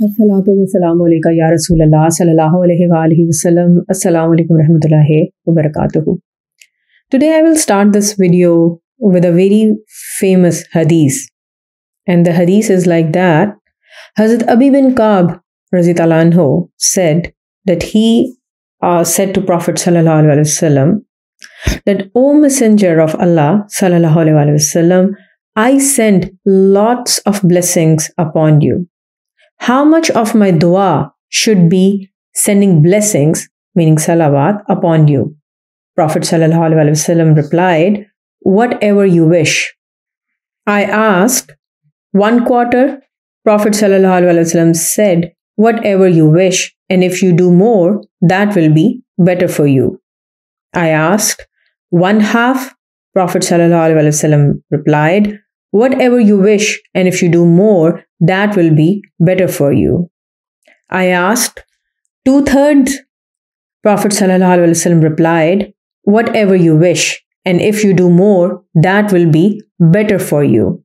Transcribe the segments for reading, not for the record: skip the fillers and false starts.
As-salatu wa-salamu alayka ya Rasulallah sallallahu alayhi wa alihi wa sallam. Assalamu alaikum rahmatullahi wa barakatuhu. Today I will start this video with a very famous hadith. And the hadith is like that. Hazrat Ubayy bin Ka'b LLฬٰHU said that he said to Prophet sallallahu alayhi wa sallam that, O Messenger of Allah sallallahu alayhi wa sallam, I send lots of blessings upon you. How much of my dua should be sending blessings, meaning salawat, upon you? Prophet ﷺ replied, whatever you wish. I asked, 1 quarter? Prophet ﷺ said, whatever you wish, and if you do more, that will be better for you. I asked, 1/2? Prophet ﷺ replied, whatever you wish, and if you do more, that will be better for you. I asked, 2/3? Prophet ﷺ replied, whatever you wish, and if you do more, that will be better for you.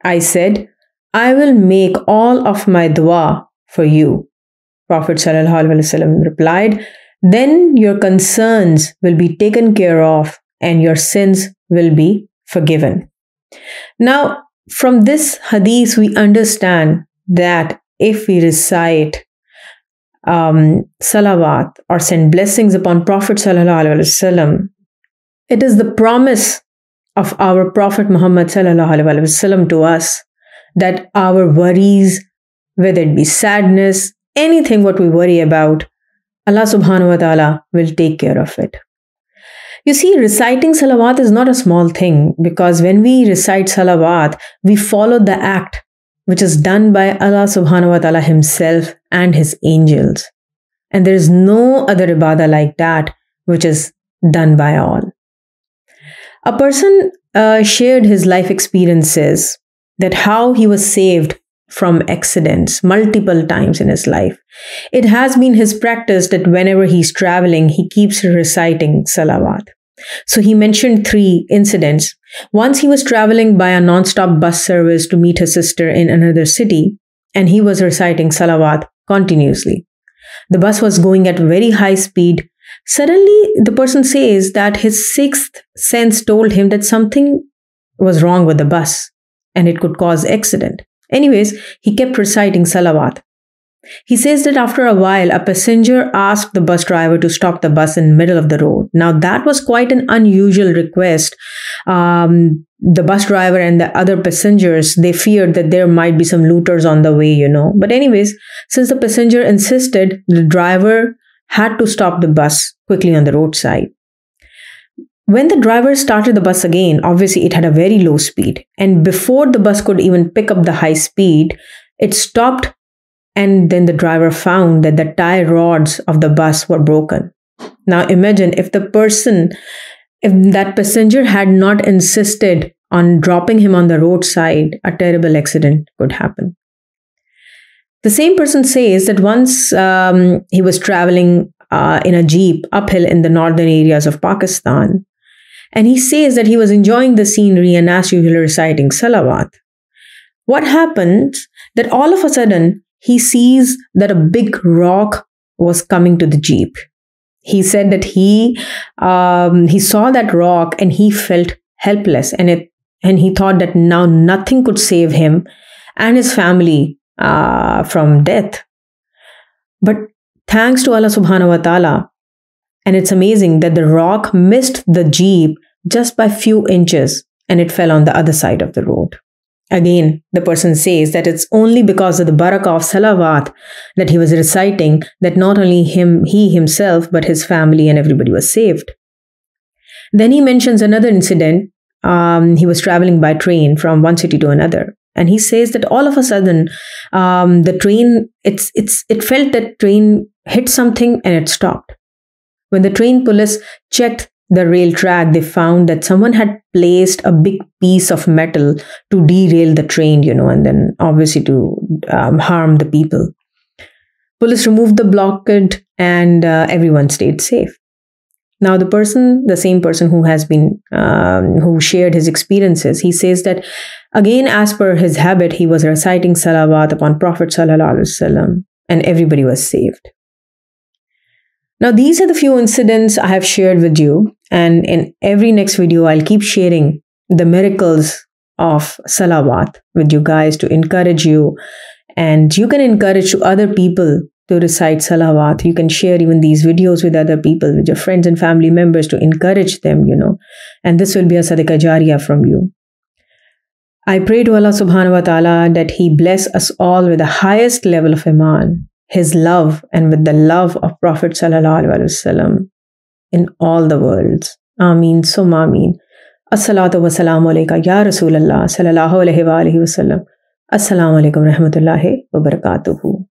I said, I will make all of my dua for you. Prophet ﷺ replied, then your concerns will be taken care of and your sins will be forgiven. Now, from this hadith, we understand that if we recite salawat or send blessings upon Prophet ﷺ, it is the promise of our Prophet Muhammad ﷺ to us that our worries, whether it be sadness, anything what we worry about, Allah subhanahu wa ta'ala will take care of it. You see, reciting salawat is not a small thing, because when we recite salawat, we follow the act which is done by Allah subhanahu wa ta'ala himself and his angels. And there is no other ibadah like that which is done by all. A person shared his life experiences, that how he was saved from accidents multiple times in his life. It has been his practice that whenever he's traveling, he keeps reciting salawat. So he mentioned 3 incidents. Once he was traveling by a non-stop bus service to meet his sister in another city, and he was reciting salawat continuously. The bus was going at very high speed. Suddenly, the person says that his 6th sense told him that something was wrong with the bus and it could cause accident. Anyways, he kept reciting salawat. He says that after a while, a passenger asked the bus driver to stop the bus in the middle of the road. Now, that was quite an unusual request. The bus driver and the other passengers, they feared that there might be some looters on the way, But anyways, since the passenger insisted, the driver had to stop the bus quickly on the roadside. When the driver started the bus again, obviously it had a very low speed. And before the bus could even pick up the high speed, it stopped. And then the driver found that the tie rods of the bus were broken. Now imagine if that passenger had not insisted on dropping him on the roadside, a terrible accident could happen. The same person says that once he was traveling in a jeep uphill in the northern areas of Pakistan. And he says that he was enjoying the scenery and as usual reciting salawat. What happened that all of a sudden, he sees that a big rock was coming to the jeep. He said that he saw that rock and he felt helpless, and he thought that now nothing could save him and his family from death. But thanks to Allah subhanahu wa ta'ala, and it's amazing that the rock missed the jeep just by few inches and it fell on the other side of the road. Again, the person says that it's only because of the barakah of salawat that he was reciting that not only he himself, but his family and everybody was saved. Then he mentions another incident. He was traveling by train from one city to another. And he says that all of a sudden, the train, it felt that train hit something and it stopped. When the train police checked the rail track, they found that someone had placed a big piece of metal to derail the train, and then obviously to harm the people. Police removed the blockade and everyone stayed safe. Now, the same person who has been, who shared his experiences, he says that, again, as per his habit, he was reciting salawat upon Prophet ﷺ, and everybody was saved. Now, these are the few incidents I have shared with you, and in every next video, I'll keep sharing the miracles of salawat with you guys to encourage you, and you can encourage to other people to recite salawat. You can share even these videos with other people, with your friends and family members, to encourage them, and this will be a sadaqah jariyah from you. I pray to Allah subhanahu wa ta'ala that He bless us all with the highest level of iman, His love, and with the love of Prophet sallallahu alaihi wasallam in all the worlds. Ameen, summa ameen. As-salatu wa salamu alayka ya Rasulallah sallallahu alaihi wa alihi wasallam. Assalamu alaikum rahmatullahi wa barakatuhu.